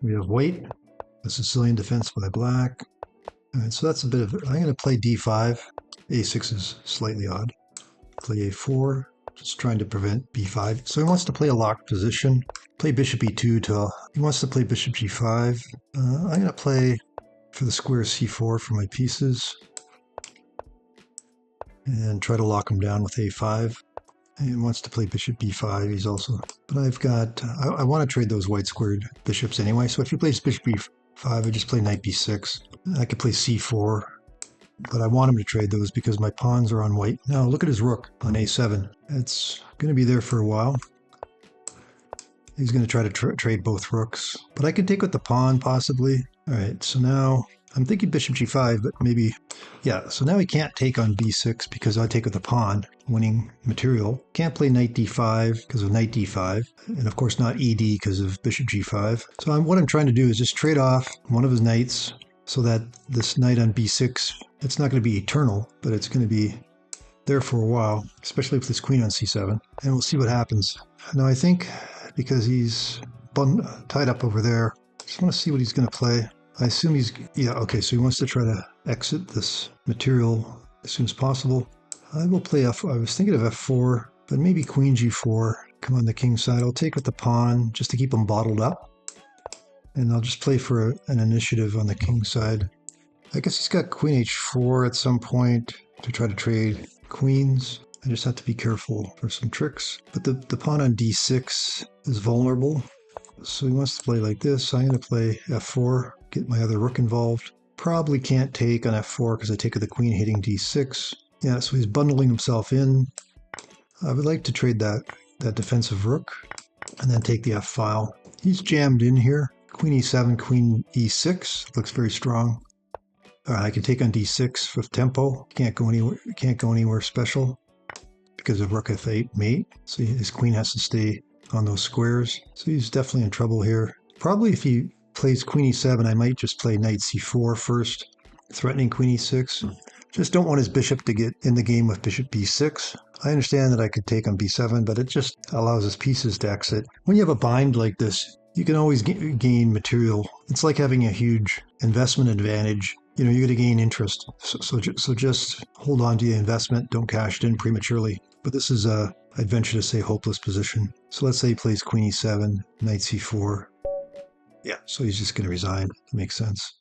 We have white, a Sicilian defense by black. All right, so that's a bit of it. I'm going to play d5. a6 is slightly odd. Play a4, just trying to prevent b5. So he wants to play a locked position. Play bishop e2 till he wants to play bishop g5. I'm going to play for the square c4 for my pieces and try to lock him down with a5. And he wants to play bishop b5. He's also, but I've got, I want to trade those white squared bishops anyway. So if he plays bishop b5, I just play knight b6. I could play c4, but I want him to trade those because my pawns are on white. Now look at his rook on a7. It's going to be there for a while. He's going to try to trade both rooks, but I could take with the pawn possibly. All right, so now I'm thinking bishop g5, but maybe, yeah. So now he can't take on b6 because I take with the pawn, winning material. Can't play knight d5 because of knight d5, and of course not ed because of bishop g5. So what I'm trying to do is just trade off one of his knights so that this knight on b6, it's not going to be eternal, but it's going to be there for a while, especially with this queen on c7, and we'll see what happens. Now I think because he's tied up over there, I just want to see what he's going to play. I assume he's, yeah, okay, so he wants to try to exit this material as soon as possible. I will play f4. I was thinking of f4, but maybe queen g4. Come on the king side. I'll take with the pawn just to keep him bottled up. And I'll just play for an initiative on the king side. I guess he's got queen h4 at some point to try to trade queens. I just have to be careful for some tricks. But the pawn on d6 is vulnerable. So he wants to play like this. I'm going to play f4, get my other rook involved. Probably can't take on f4 because I take with the queen hitting d6. Yeah, so he's bundling himself in. I would like to trade that defensive rook and then take the f file. He's jammed in here. Queen e7, queen e6 looks very strong. All right, I can take on d6 with tempo. Can't go anywhere special because of rook f8 mate. So his queen has to stay on those squares. So he's definitely in trouble here. Probably if he plays queen e7, I might just play knight c4 first, threatening queen e6. Just don't want his bishop to get in the game with bishop b6. I understand that I could take on b7, but it just allows his pieces to exit. When you have a bind like this, you can always gain material. It's like having a huge investment advantage. You know, you're going to gain interest. So just hold on to your investment. Don't cash it in prematurely. But this is I'd venture to say hopeless position. So let's say he plays queen e7, knight c4. Yeah, so he's just going to resign. It makes sense.